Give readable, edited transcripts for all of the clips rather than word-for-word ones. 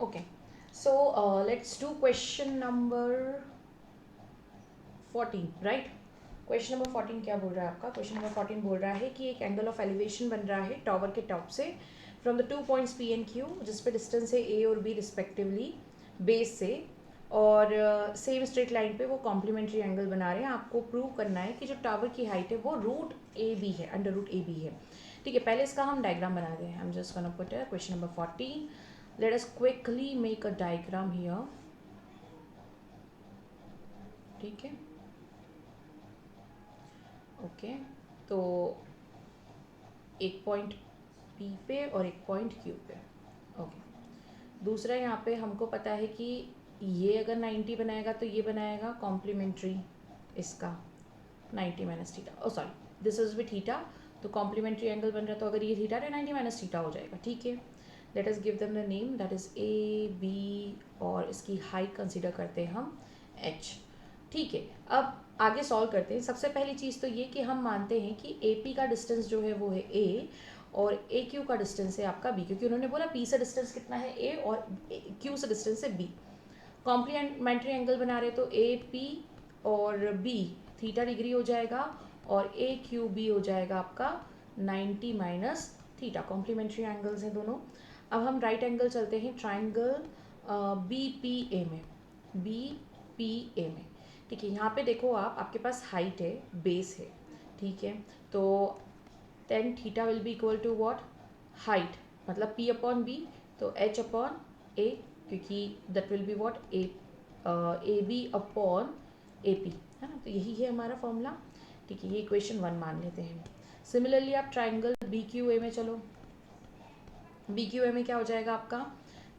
Okay, so let's do question number 14, right? Question number 14 क्या बोल रहा है आपका? क्वेश्चन नंबर 14 बोल रहा है कि एक एंगल ऑफ एलिवेशन बन रहा है टावर के टॉप से from the 2 points P and Q, जिस पे डिस्टेंस है ए और बी रिस्पेक्टिवली बेस से, और सेम स्ट्रेट लाइन पे वो कॉम्प्लीमेंट्री एंगल बना रहे हैं. आपको प्रूव करना है कि जो टावर की हाइट है वो रूट ए बी है, अंडर रूट ए बी है. ठीक है, पहले इसका हम डायग्राम बना दें. आई am just gonna put question number 14. Let us quickly make a diagram here. ठीक है, ओके. तो एक पॉइंट पी पे और एक पॉइंट क्यू पे. ओके. दूसरा यहाँ पे हमको पता है कि ये अगर 90 बनाएगा तो ये बनाएगा कॉम्प्लीमेंट्री इसका 90 minus theta. Oh sorry, this is with theta, तो कॉम्प्लीमेंट्री एंगल बन रहा है. तो अगर ये थीटा है 90 माइनस थीटा हो जाएगा. ठीक है, let us give them the name, that is A B, और इसकी हाइट कंसिडर करते हैं हम एच. ठीक है, अब आगे सॉल्व करते हैं. सबसे पहली चीज़ तो ये कि हम मानते हैं कि ए पी का डिस्टेंस जो है वो है ए, और ए क्यू का डिस्टेंस है आपका बी, क्योंकि उन्होंने बोला पी से डिस्टेंस कितना है ए और क्यू से डिस्टेंस है बी. कॉम्प्लीमेंट्री एंगल बना रहे तो ए पी और बी थीटा डिग्री हो जाएगा, और ए क्यू बी हो जाएगा आपका 90 माइनस थीटा. कॉम्प्लीमेंट्री एंगल्स हैं दोनों. अब हम राइट एंगल चलते हैं ट्राइंगल बी पी ए में. बी पी ए में, ठीक है. यहाँ पे देखो आप, आपके पास हाइट है, बेस है. ठीक है, तो tan theta will be equal to what? Height मतलब पी अपॉन बी, तो एच अपॉन ए, क्योंकि that will be what? A B upon A P, है ना. तो यही है हमारा फॉर्मूला. ठीक है, ये इक्वेशन 1 मान लेते हैं. सिमिलरली आप ट्राइंगल बी क्यू ए में चलो. बी क्यू ए में क्या हो जाएगा आपका?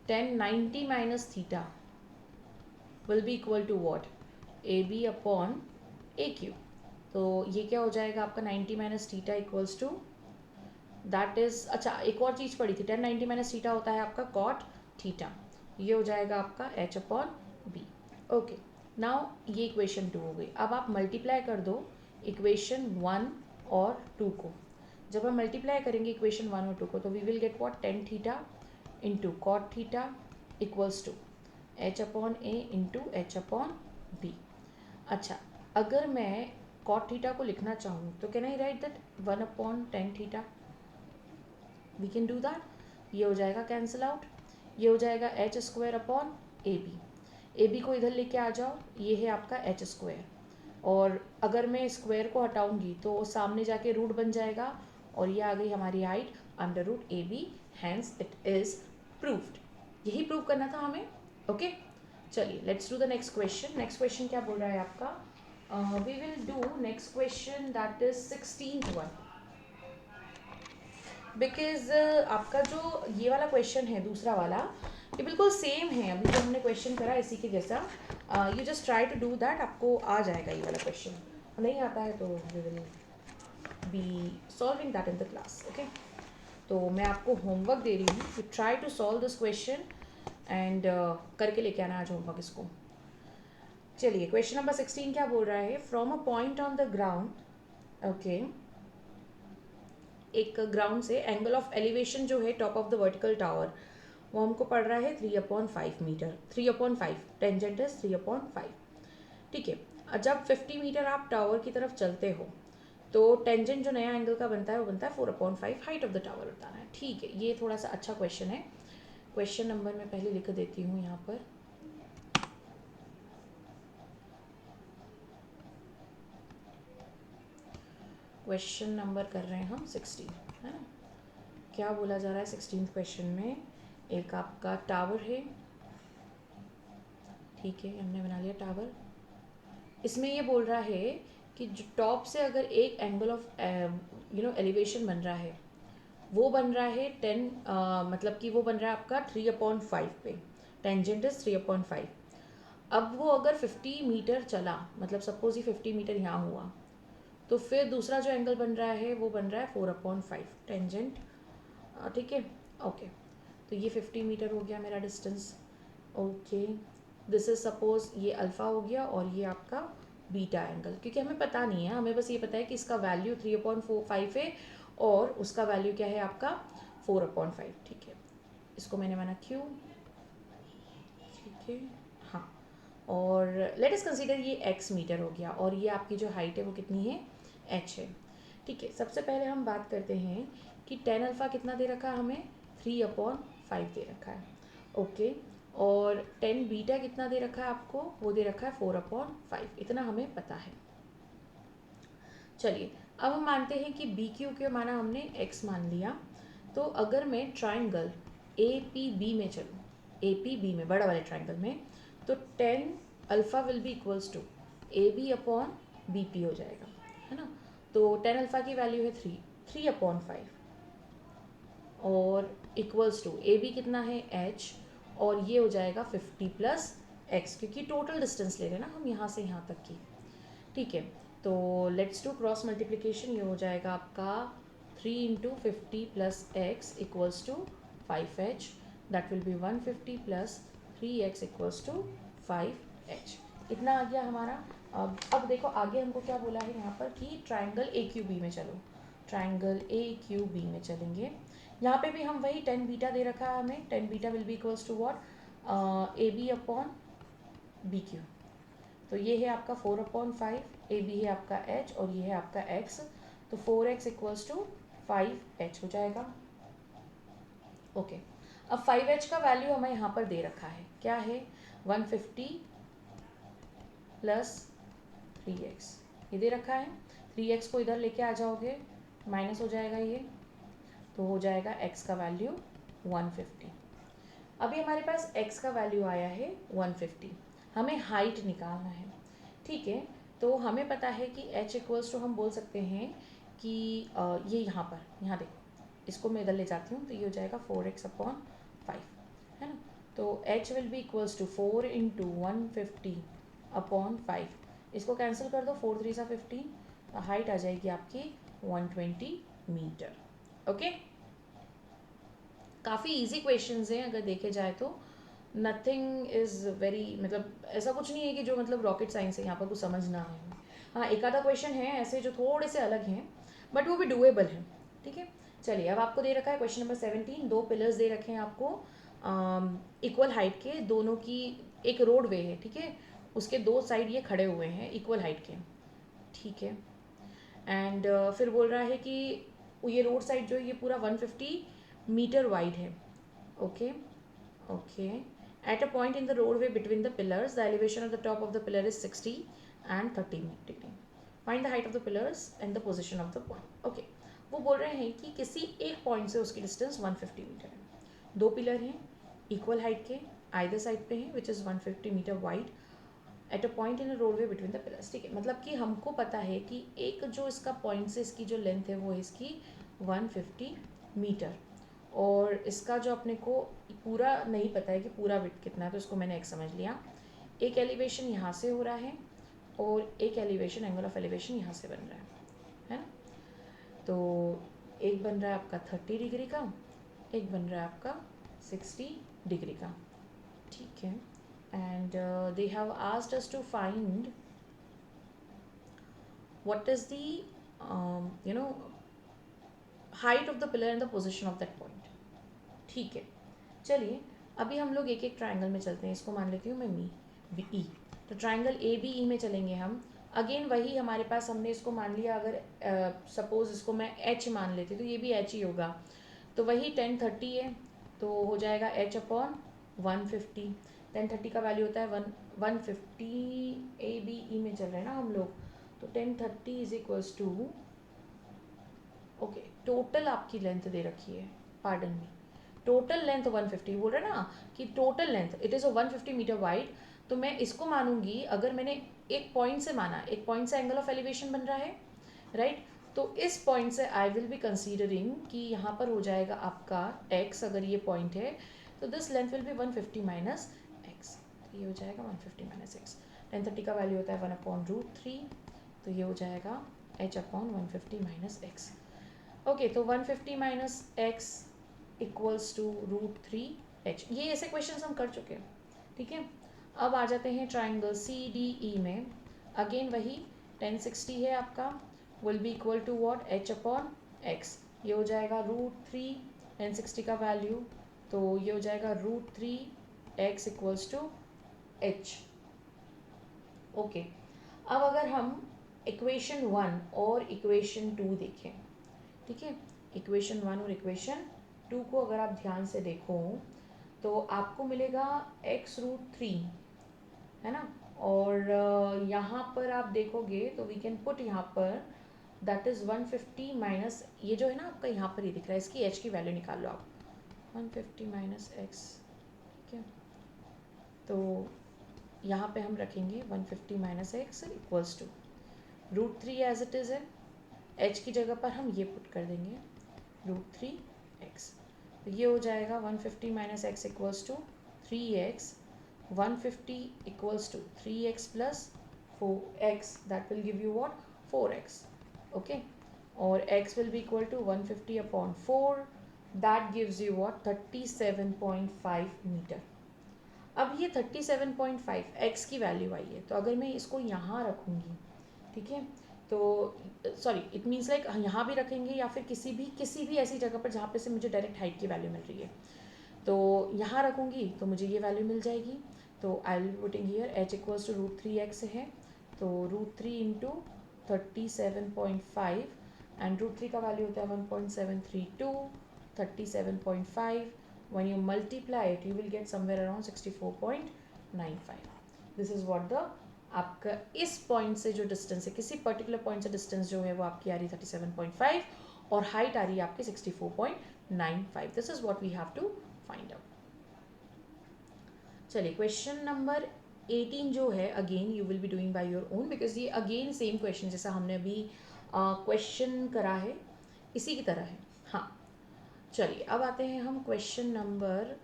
Tan 90 minus theta will be equal to what? A B upon A Q. तो ये क्या हो जाएगा आपका? 90 minus theta equals to, that is, अच्छा एक और चीज़ पड़ी थी, 1090 माइनस थीटा होता है आपका कॉट थीटा. ये हो जाएगा आपका H upon B. Okay, now ये इक्वेशन 2 हो गई. अब आप मल्टीप्लाई कर दो इक्वेशन 1 और 2 को. जब हम मल्टीप्लाई करेंगे इक्वेशन 1 और 2 को, तो we will get what? Tan theta into cot theta equals to H upon A into H upon B. अच्छा, अगर मैं कॉट थीटा को लिखना चाहूँ तो can I write that 1 upon tan theta? We can do that. ये हो जाएगा कैंसिल आउट. ये हो जाएगा H square upon A B. A B को इधर लेके आ जाओ, ये है आपका एच स्क्वायर, और अगर मैं स्क्वायर को हटाऊंगी तो सामने जाके रूट बन जाएगा, और ये आ गई हमारी height under root A B. Hence it is proved. यही प्रूव करना था हमें. ओके, चलिए let's do the next question. Next question क्या बोल रहा है आपका? We will do next question, that is 16th one. Because आपका जो ये वाला क्वेश्चन है दूसरा वाला, ये बिल्कुल सेम है अभी जो हमने क्वेश्चन करा इसी के जैसा. You just try to do that, आपको आ जाएगा ये वाला क्वेश्चन. नहीं आता है तो we will be solving that in the class. Okay, तो मैं आपको होमवर्क दे रही हूँ, you try to solve this question and करके लेके आना आज होमवर्क इसको. चलिए, क्वेश्चन नंबर 16 क्या बोल रहा है? From a point on the ground, okay, एक ग्राउंड से एंगल ऑफ एलिवेशन जो है top of the vertical tower, वो हमको पड़ रहा है 3/5 मीटर. 3/5, tangent is 3/5. ठीक है, जब 50 मीटर आप टावर की तरफ चलते हो तो टेंजेंट जो नया एंगल का बनता है वो बनता है 4/5 हाइट ऑफ द टावर बताना है. ठीक है, ये थोड़ा सा अच्छा क्वेश्चन है. क्वेश्चन नंबर मैं पहले लिख देती हूँ यहाँ पर. क्वेश्चन नंबर कर रहे हैं हम 16, है ना. क्या बोला जा रहा है 16th क्वेश्चन में? एक आपका टावर है, ठीक है, हमने बना लिया टावर. इसमें ये बोल रहा है कि जो टॉप से अगर एक एंगल ऑफ एलिवेशन बन रहा है, वो बन रहा है 10, मतलब कि वो बन रहा है आपका 3/5 पे. Tangent is 3/5. अब वो अगर 50 मीटर चला, मतलब सपोज ही 50 मीटर यहाँ हुआ, तो फिर दूसरा जो एंगल बन रहा है वो बन रहा है 4/5 टेंजेंट. ठीक है, ओके. तो ये 50 मीटर हो गया मेरा distance. Okay, this is suppose ये अल्फ़ा हो गया और ये आपका बीटा एंगल, क्योंकि हमें पता नहीं है, हमें बस ये पता है कि इसका वैल्यू 3/5 है और उसका वैल्यू क्या है आपका 4/5. ठीक है, इसको मैंने माना क्यू. ठीक है, हाँ। और लेट अस कंसीडर ये x मीटर हो गया और ये आपकी जो हाइट है वो कितनी है, h है। ठीक है, सबसे पहले हम बात करते हैं कि tan अल्फ़ा कितना दे रखा है हमें, 3/5 दे रखा है। ओके, और tan बीटा कितना दे रखा है आपको, वो दे रखा है 4/5, इतना हमें पता है। चलिए अब हम मानते हैं कि बी क्यू के माना हमने x मान लिया, तो अगर मैं ट्राइंगल ए पी बी में चलूँ, ए पी बी में बड़ा वाले ट्राइंगल में, तो tan alpha will be equals to A B upon B P हो जाएगा, है ना। तो tan अल्फ़ा की वैल्यू है 3/5 और इक्वल्स टू ए बी कितना है h, और ये हो जाएगा 50 प्लस x, क्योंकि टोटल डिस्टेंस ले रहे हैं ना हम यहाँ से यहाँ तक की। ठीक है, तो लेट्स डू क्रॉस मल्टीप्लिकेशन, ये हो जाएगा आपका 3 × 50 plus X equals to 5h, that will be 150 plus 3x equals to 5h। इतना आ गया हमारा। अब देखो आगे हमको क्या बोला है यहाँ पर कि ट्राइंगल ए क्यू बी में चलो, ट्राइंगल ए क्यू बी में चलेंगे। यहाँ पे भी हम वही tan बीटा दे रखा है हमें, tan beta will be equals to what, A B upon B Q. तो ये है आपका 4/5, ए बी है आपका h और ये है आपका x, तो 4x इक्वल्स टू 5h हो जाएगा। ओके, अब 5h का वैल्यू हमें यहाँ पर दे रखा है, क्या है, 150 प्लस 3x, ये दे रखा है। 3x को इधर लेके आ जाओगे, माइनस हो जाएगा ये, तो हो जाएगा x का वैल्यू 150। अभी हमारे पास x का वैल्यू आया है 150, हमें हाइट निकालना है। ठीक है, तो हमें पता है कि h इक्वल्स टू हम बोल सकते हैं कि ये यहाँ पर, यहाँ देखो, इसको मैं इधर ले जाती हूँ, तो ये हो जाएगा 4x/5, है ना। तो h will be equals to 4 × 150/5, इसको कैंसिल कर दो, 4 3 15, हाइट आ जाएगी आपकी 120 मीटर। ओके, काफ़ी इजी क्वेश्चंस हैं अगर देखे जाए तो, नथिंग इज़ वेरी, मतलब ऐसा कुछ नहीं है कि जो मतलब रॉकेट साइंस है यहाँ पर कुछ समझ ना आए। हाँ, एक आधा क्वेश्चन है ऐसे जो थोड़े से अलग हैं, बट वो भी डूएबल है। ठीक है, चलिए अब आपको दे रखा है क्वेश्चन नंबर 17, दो पिलर्स दे रखे हैं आपको इक्वल हाइट के, दोनों की एक रोड वे है, ठीक है, उसके दो साइड ये खड़े हुए हैं इक्वल हाइट के। ठीक है, एंड फिर बोल रहा है कि ये रोड साइड जो है ये पूरा 150 मीटर वाइड है। Okay okay, at a point in the roadway between the pillars, the elevation of the top of the pillar is 60 and 30 degree. Find the height of the pillars and the position of the point. Okay, वो बोल रहे हैं कि किसी एक point से उसकी distance 150 metre है, दो पिलर हैं इक्वल हाइट के, आइदर साइड पे हैं, which is 150 metre wide, at a point in a roadway between the pillars. ठीक है, मतलब कि हमको पता है कि एक जो इसका पॉइंट से इसकी जो लेंथ है वो है इसकी 150 मीटर, और इसका जो अपने को पूरा नहीं पता है कि पूरा विड्थ कितना है, तो इसको मैंने एक समझ लिया। एक एलिवेशन यहाँ से हो रहा है और एक एलिवेशन, एंगल ऑफ एलिवेशन यहाँ से बन रहा है ना। तो एक बन रहा है आपका 30 डिग्री का, एक बन रहा है आपका 60 डिग्री का। ठीक है, and they have asked us to find what is the you know height of the pillar and the position of that point. ठीक है, चलिए अभी हम लोग एक एक ट्राइंगल में चलते हैं, इसको मान लेती हूँ मैं ई। तो ट्राइंगल ए बी ई में चलेंगे हम, अगेन वही हमारे पास, हमने इसको मान लिया, अगर सपोज इसको मैं एच मान लेती तो ये भी एच ही होगा, तो वही 1030 है, तो हो जाएगा h/150। 1030 का वैल्यू होता है 150, ए बी ई में चल रहे हैं ना हम लोग, तो 1030 is equals to, okay, total आपकी लेंथ दे रखी है, पार्डन मी, टोटल लेंथ 150 बोल रहे हैं ना, कि total length it is 150 metre wide, तो मैं इसको मानूंगी, अगर मैंने एक पॉइंट से माना, एक पॉइंट से एंगल ऑफ एलिवेशन बन रहा है, राइट, तो इस पॉइंट से आई विल बी कंसीडरिंग कि यहाँ पर हो जाएगा आपका x, अगर ये पॉइंट है तो this length will be 150 minus x, तो ये हो जाएगा 150 माइनस एक्स। 1030 का वैल्यू होता है 1/√3, तो ये हो जाएगा h/150 माइनस एक्स। ओके, तो 150 minus X equals to √3h, ये ऐसे क्वेश्चन हम कर चुके हैं। ठीक है, अब आ जाते हैं ट्राइंगल सी डी ई में, अगेन वही 1060 है आपका, will be equal to what, h/x, ये हो जाएगा √3, 1060 का वैल्यू, तो ये हो जाएगा √3 x equals to h। Okay, अब अगर हम इक्वेशन 1 और इक्वेशन 2 देखें, ठीक है, इक्वेशन 1 और इक्वेशन 2 को अगर आप ध्यान से देखो तो आपको मिलेगा x√3, है ना, और यहाँ पर आप देखोगे तो वी कैन पुट यहाँ पर दैट इज़ 150 माइनस, ये जो है ना आपका यहाँ पर ये दिख रहा है, इसकी h की वैल्यू निकाल लो आप, 150 माइनस x, ठीक है, तो यहाँ पे हम रखेंगे 150 minus X equals to √3 as it is है, h की जगह पर हम ये पुट कर देंगे √3x, तो ये हो जाएगा 150 minus X equals to 3x, 150 equals to 3x plus 4x, that will give you what 4x, okay, और x will be equal to 150 upon 4, that gives you what 37.5 metre. अब ये 37.5 x की वैल्यू आई है, तो अगर मैं इसको यहाँ रखूँगी, ठीक है, तो सॉरी इट मीन्स लाइक यहाँ भी रखेंगे या फिर किसी भी ऐसी जगह पर जहाँ पे से मुझे डायरेक्ट हाइट की वैल्यू मिल रही है, तो यहाँ रखूँगी तो मुझे ये वैल्यू मिल जाएगी। तो I will putting here h equals to √3x है, तो √3 इंटू 37.5 एंड √3 का वैल्यू होता है 1.732, 37.5 when you multiply it you will get somewhere around 64.95. this is what the आपका इस पॉइंट से जो डिस्टेंस है, किसी पर्टिकुलर पॉइंट से डिस्टेंस जो है वो आपकी आ रही 37.5 और हाइट आ रही है आपकी 64.95. This is what we have to find out. चलिए क्वेश्चन नंबर 18 जो है again you will be doing by your own, because ये अगेन सेम क्वेश्चन जैसा हमने अभी क्वेश्चन करा है इसी की तरह है। हाँ चलिए अब आते हैं हम क्वेश्चन नंबर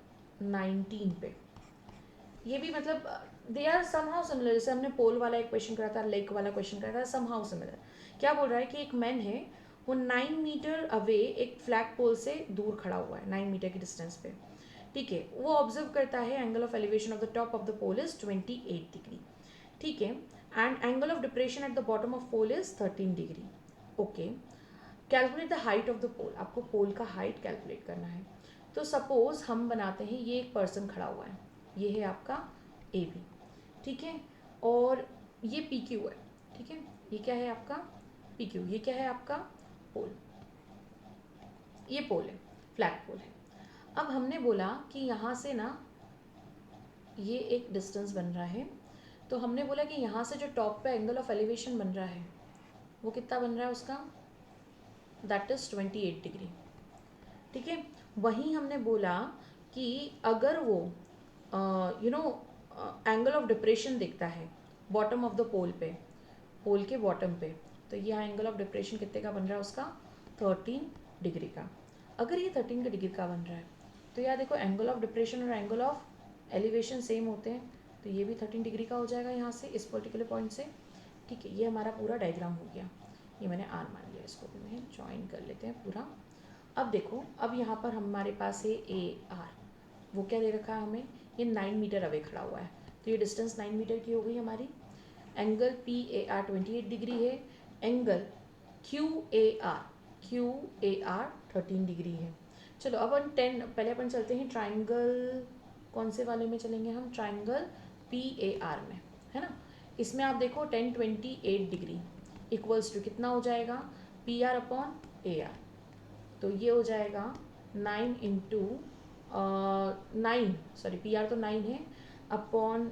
19 पे। ये भी मतलब दे आर समहाउ सिमिलर, जैसे हमने पोल वाला एक क्वेश्चन करा था, लेक वाला क्वेश्चन करा था, समहाउ सिमिलर। क्या बोल रहा है कि एक मैन है, वो 9 मीटर अवे एक फ्लैग पोल से दूर खड़ा हुआ है, 9 मीटर की डिस्टेंस पे, ठीक है, वो ऑब्जर्व करता है angle of elevation of the top of the pole is 28 degree, ठीक है, and angle of depression at the bottom of pole is 13 degree, okay, calculate the height of the pole, आपको pole का height calculate करना है। तो suppose हम बनाते हैं ये एक पर्सन खड़ा हुआ है, ये है आपका ए बी, ठीक है, और ये पी क्यू है, ठीक है, ये क्या है आपका पी क्यू, ये क्या है आपका पोल, ये पोल है, फ्लैग पोल है। अब हमने बोला कि यहाँ से ना ये एक डिस्टेंस बन रहा है, तो हमने बोला कि यहाँ से जो टॉप पे एंगल ऑफ एलिवेशन बन रहा है वो कितना बन रहा है उसका, दैट इज 28 डिग्री, ठीक है। वहीं हमने बोला कि अगर वो एंगल ऑफ डिप्रेशन देखता है बॉटम ऑफ द पोल पे, पोल के बॉटम पे, तो ये एंगल ऑफ डिप्रेशन कितने का बन रहा है उसका 13 डिग्री का। अगर ये 13 डिग्री का बन रहा है तो यार देखो एंगल ऑफ डिप्रेशन और एंगल ऑफ एलिवेशन सेम होते हैं, तो ये भी 13 डिग्री का हो जाएगा यहाँ से इस पर्टिकुलर पॉइंट से, ठीक है। ये हमारा पूरा डायग्राम हो गया, ये मैंने आर मान लिया, इसको भी मैं ज्वाइन कर लेते हैं पूरा। अब देखो अब यहाँ पर हमारे पास है ए आर, वो क्या दे रखा है हमें, ये 9 मीटर अवे खड़ा हुआ है, तो ये डिस्टेंस 9 मीटर की हो गई हमारी। Angle P A R 28 degree है, angle Q A R 13 degree है। चलो अब अपन 10 पहले अपन चलते हैं ट्राइंगल, कौन से वाले में चलेंगे हम, ट्राइंगल पी ए आर में, है ना। इसमें आप देखो 10 28 डिग्री इक्वल्स टू कितना हो जाएगा, पी आर अपॉन ए आर, तो ये हो जाएगा 9 इंटू 9, सॉरी पी आर तो 9 है, upon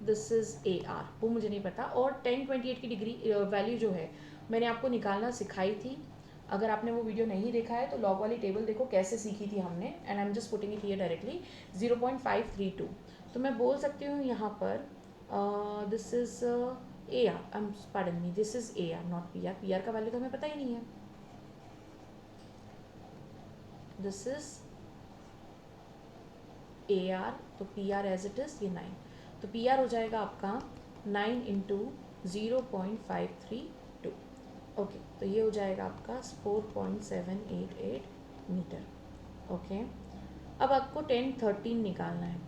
this is A are, वो मुझे नहीं पता, और 10 28 की डिग्री वैल्यू जो है मैंने आपको निकालना सिखाई थी। अगर आपने वो वीडियो नहीं देखा है तो लॉग वाली टेबल देखो कैसे सीखी थी हमने, and I am just putting it here directly 0.532। तो मैं बोल सकती हूँ यहाँ पर this is A R, I am pardon me, this is A R not P R, P R का वैल्यू तो हमें पता ही नहीं है, दिस इज ए आर, तो P R as it is ये 9, तो पी आर हो जाएगा आपका 9 इंटू 0.532, ओके, तो ये हो जाएगा आपका 4.788 मीटर, ओके। अब आपको 1013 निकालना है,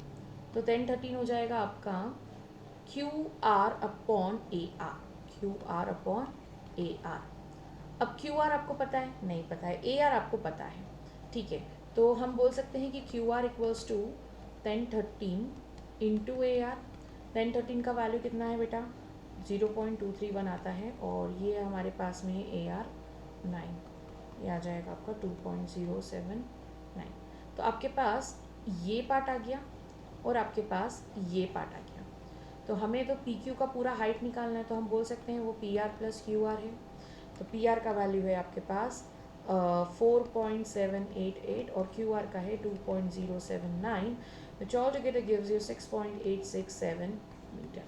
तो 1013 हो जाएगा आपका Q R upon A R, Q R upon A R. अब क्यू आर आपको पता है, नहीं पता है, ए आर आपको पता है, ठीक है, तो हम बोल सकते हैं कि Q R equals to 1013 into A R. 1013 का वैल्यू कितना है बेटा, 0.231 आता है, और ये हमारे पास में है ए आर 9, ये आ जाएगा आपका 2.079। तो आपके पास ये पार्ट आ गया और आपके पास ये पार्ट आ गया। तो हमें तो पी क्यू का पूरा हाइट निकालना है, तो हम बोल सकते हैं वो P R plus Q R है। तो पी आर का वैल्यू है आपके पास 4.788 और क्यू आर का है 2.079, which all together gives you 6.867 metre.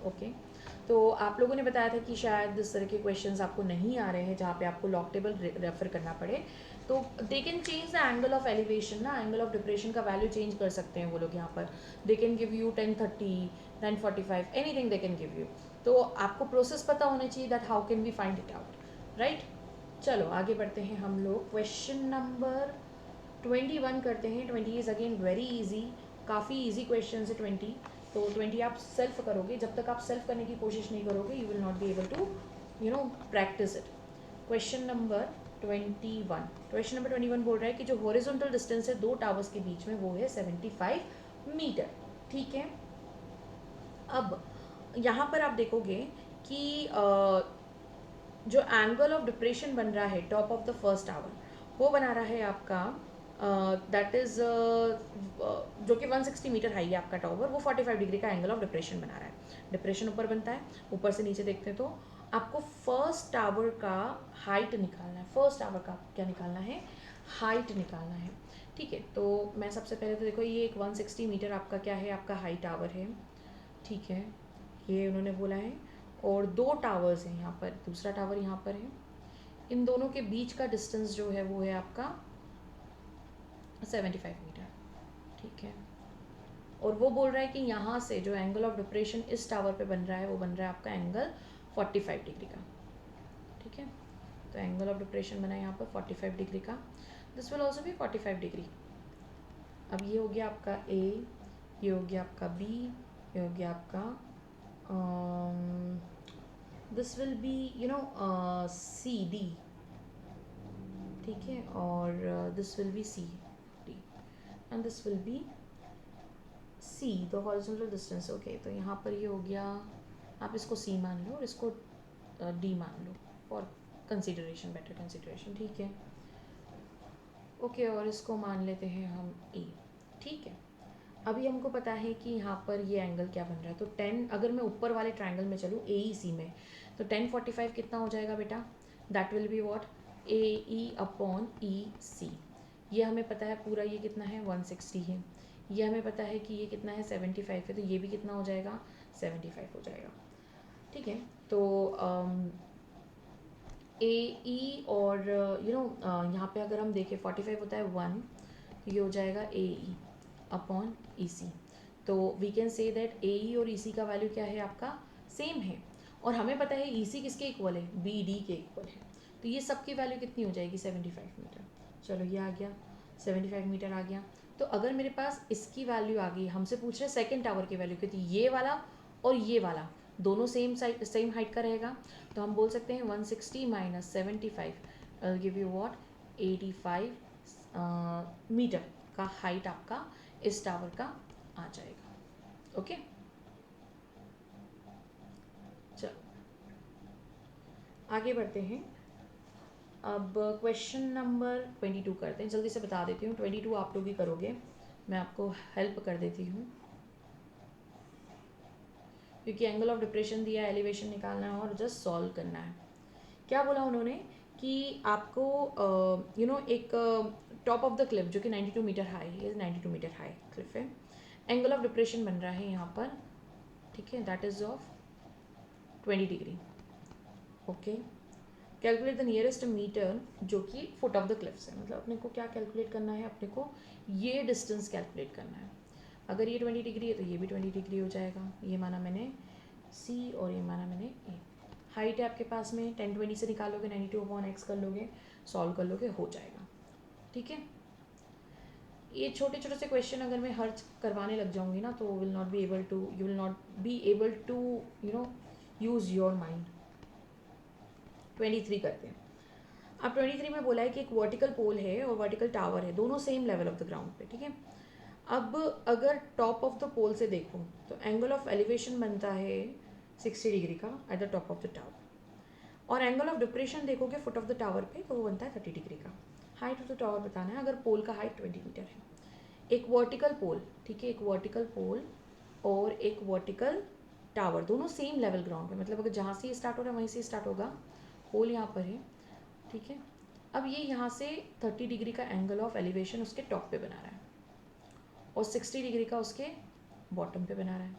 Okay, तो आप लोगों ने बताया था कि शायद इस तरह के क्वेश्चंस आपको नहीं आ रहे हैं जहाँ पे आपको लॉग टेबल रेफर करना पड़े, तो they can change the angle of elevation ना, एंगल ऑफ डिप्रेशन का वैल्यू चेंज कर सकते हैं वो लोग यहाँ पर। They can give you 1030, 1045, anything they can give you. तो आपको प्रोसेस पता होना चाहिए that how can we find it out, right. चलो आगे बढ़ते हैं हम लोग, क्वेश्चन नंबर 21 करते हैं। 20 इज़ अगेन वेरी इजी, काफ़ी इजी क्वेश्चन है 20। तो 20 आप सेल्फ करोगे, जब तक आप सेल्फ करने की कोशिश नहीं करोगे you will not be able to practise it. Question number 21, question number 21 बोल रहा है कि जो हॉरिजॉन्टल डिस्टेंस है दो टावर्स के बीच में वो है 75 मीटर, ठीक है। अब यहाँ पर आप देखोगे कि जो एंगल ऑफ डिप्रेशन बन रहा है top of the first tower, वो बना रहा है आपका दैट इज़ जो कि 160 मीटर हाई है आपका टावर, वो 45 डिग्री का एंगल ऑफ डिप्रेशन बना रहा है। डिप्रेशन ऊपर बनता है, ऊपर से नीचे देखते हैं तो आपको फर्स्ट टावर का हाइट निकालना है। फर्स्ट टावर का क्या निकालना है, हाइट निकालना है, ठीक है। तो मैं सबसे पहले तो देखो ये एक 160 मीटर आपका क्या है, आपका हाई टावर है, ठीक है, ये उन्होंने बोला है। और दो टावर्स हैं यहाँ पर, दूसरा टावर यहाँ पर है, इन दोनों के बीच का डिस्टेंस जो है वो है आपका 75 मीटर, ठीक है। और वो बोल रहा है कि यहाँ से जो एंगल ऑफ डिप्रेशन इस टावर पे बन रहा है वो बन रहा है आपका एंगल 45 डिग्री का, ठीक है। तो एंगल ऑफ डिप्रेशन बना है यहाँ पर 45 डिग्री का, this will also be 45 degree. अब ये हो गया आपका ए, ये हो गया आपका बी, ये हो गया आपका this will be C D, ठीक है, और this will be C D and this will be C the horizontal distance. Okay, तो यहाँ पर ये हो गया, आप इसको सी मान लो और इसको डी मान लो फॉर कंसिडरेशन, बेटर कंसिडरेशन, ठीक है। ओके, और इसको मान लेते हैं हम ए, ठीक है। अभी हमको पता है कि यहाँ पर ये एंगल क्या बन रहा है, तो 10, अगर मैं ऊपर वाले ट्रायंगल में चलूँ ए ई सी में, तो 1045 कितना हो जाएगा बेटा, that will be what, A E upon E C. ये हमें पता है पूरा, ये कितना है 160 है, ये हमें पता है कि ये कितना है 75 है, तो ये भी कितना हो जाएगा 75 हो जाएगा, ठीक है। तो ए ई और यहाँ पे अगर हम देखें 45 होता है 1, तो ये हो जाएगा ए ई अपॉन ई सी। तो वी कैन से दैट ए ई और ई सी का वैल्यू क्या है आपका, सेम है, और हमें पता है ई सी किसके इक्वल है, बी डी के इक्वल है। तो ये सबकी वैल्यू कितनी हो जाएगी 75 मीटर। चलो ये आ गया 75 मीटर आ गया। तो अगर मेरे पास इसकी वैल्यू आ गई, हमसे पूछ रहे सेकेंड टावर की वैल्यू कितनी, ये वाला और ये वाला दोनों सेम हाइट का रहेगा, तो हम बोल सकते हैं 160 minus 75 will give you what 85 metre का हाइट आपका इस टावर का आ जाएगा। ओके, चलो आगे बढ़ते हैं। अब क्वेश्चन नंबर 22 करते हैं, जल्दी से बता देती हूँ, 22 आप लोग ही करोगे, मैं आपको हेल्प कर देती हूँ, क्योंकि एंगल ऑफ डिप्रेशन दिया, एलिवेशन निकालना है और जस्ट सॉल्व करना है। क्या बोला उन्होंने कि आपको एक टॉप ऑफ द क्लिफ जो कि 92 मीटर हाई है, 92 मीटर हाई क्लिफ है, एंगल ऑफ डिप्रेशन बन रहा है यहाँ पर, ठीक है, that is of 20 degree. Okay, calculate the nearest metre जो कि फुट ऑफ द क्लिफ्स है, मतलब अपने को क्या कैलकुलेट करना है, अपने को ये डिस्टेंस कैलकुलेट करना है। अगर ये 20 डिग्री है तो ये भी 20 डिग्री हो जाएगा, ये माना मैंने सी और ये माना मैंने ए। हाइट है आपके पास में 1020 से निकालोगे 92/x कर लोगे, सॉल्व कर लोगे, हो जाएगा, ठीक है। ये छोटे छोटे से क्वेश्चन अगर मैं हर करवाने लग जाऊंगी ना तो you will not be able to use your mind. 23 करते हैं। अब 23 में बोला है कि एक वर्टिकल पोल है और वर्टिकल टावर है, दोनों same level of the ground पे, ठीक है। अब अगर टॉप ऑफ द पोल से देखो तो एंगल ऑफ एलिवेशन बनता है 60 डिग्री का at the top of the tower, और एंगल ऑफ डिप्रेशन देखोगे फुट ऑफ द टावर पे तो वो बनता है 30 डिग्री का। हाइट ऑफ द टावर बताना है, अगर पोल का हाइट 20 मीटर है, एक वर्टिकल पोल, ठीक है, एक वर्टिकल पोल और एक वर्टिकल टावर, दोनों सेम लेवल ग्राउंड पे, मतलब अगर जहाँ से स्टार्ट हो रहा है वहीं से स्टार्ट होगा, पोल यहाँ पर है, ठीक है। अब ये यहाँ से 30 डिग्री का एंगल ऑफ एलिवेशन उसके टॉप पे बना रहा है और 60 डिग्री का उसके बॉटम पे बना रहा है,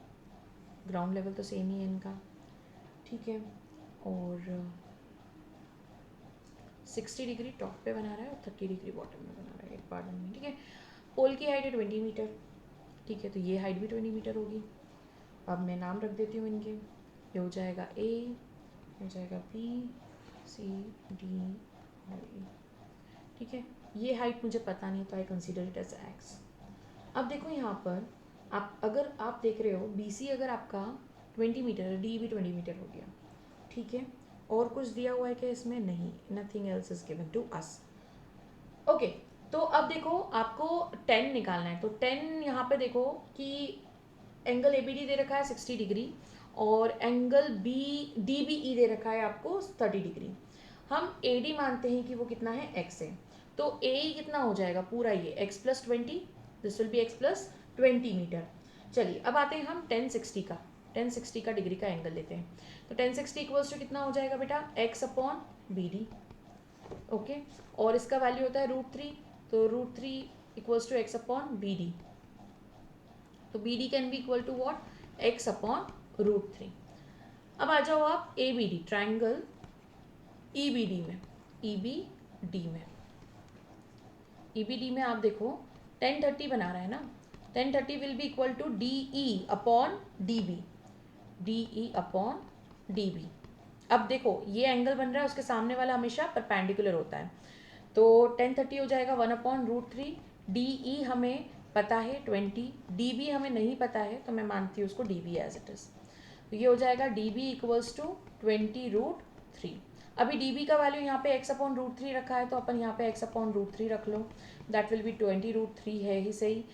ग्राउंड लेवल तो सेम ही है इनका, ठीक है। और 60 डिग्री टॉप पे बना रहा है और 30 डिग्री बॉटम में बना रहा है, एक पार्ट में, ठीक है। पोल की हाइट है 20 मीटर, ठीक है, तो ये हाइट भी 20 मीटर होगी। अब मैं नाम रख देती हूँ इनके, ये हो जाएगा ए, हो जाएगा बी, सी, डी और ए, ठीक है। ये हाइट मुझे पता नहीं तो I consider it as X. अब देखो यहाँ पर आप अगर आप देख रहे हो बी सी अगर आपका 20 मीटर है, डी भी 20 मीटर हो गया, ठीक है। और कुछ दिया हुआ है क्या इसमें? नहीं, nothing else is given to us. Okay, तो अब देखो आपको 10 निकालना है, तो 10 यहाँ पे देखो कि एंगल ए बी डी दे रखा है 60 डिग्री और angle B D B E दे रखा है आपको 30 डिग्री। हम ए डी मानते हैं कि वो कितना है, एक्स है, तो ए कितना हो जाएगा पूरा, ये X plus 20, this will be X plus 20 metre. चलिए अब आते हैं हम 1060 का डिग्री का एंगल लेते हैं, तो 1060 इक्वल्स टू कितना हो जाएगा बेटा, X upon B D, okay. और इसका वैल्यू होता है √3, तो √3 equals to X upon B D, तो B D can be equal to what, X upon √3। अब आ जाओ आप A B D triangle E B D में, ई बी डी में, ई बी डी में आप देखो 1030 बना रहा है ना, 1030 will be equal to D E upon D B, D E upon D B. अब देखो ये एंगल बन रहा है, उसके सामने वाला हमेशा परपेंडिकुलर होता है, तो 1030 हो जाएगा 1/√3, डी ई हमें पता है 20, डी बी हमें नहीं पता है तो मैं मानती हूँ उसको D B as it is, तो ये हो जाएगा डी बी इक्वल्स टू 20√3। अभी डी बी का वैल्यू यहाँ पे x/√3 रखा है तो अपन यहाँ पे x/√3 रख लो, दैट विल बी 20√3 है ही सही।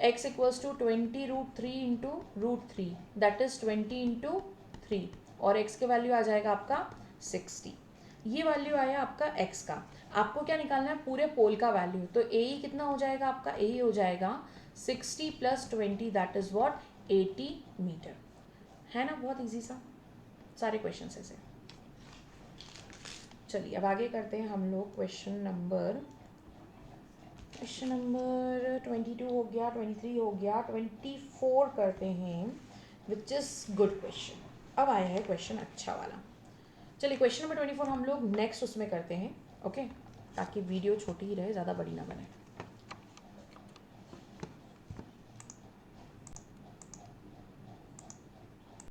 x equals to 20√3 into √3, that is 20 into 3, और x के वैल्यू आ जाएगा आपका 60। ये वैल्यू आया आपका x का। आपको क्या निकालना है, पूरे पोल का वैल्यू, तो ए कितना हो जाएगा आपका, ए हो जाएगा 60 + 20, दैट इज व्हाट, 80 मीटर, है ना, बहुत इजी सा, सारे क्वेश्चन ऐसे। चलिए अब आगे करते हैं हम लोग क्वेश्चन नंबर 22 हो गया, 23 हो गया, 24 करते हैं, विच इज़ गुड क्वेश्चन। अब आया है क्वेश्चन अच्छा वाला। चलिए क्वेश्चन नंबर 24 हम लोग नेक्स्ट उसमें करते हैं, ओके, ताकि वीडियो छोटी ही रहे, ज़्यादा बड़ी ना बने।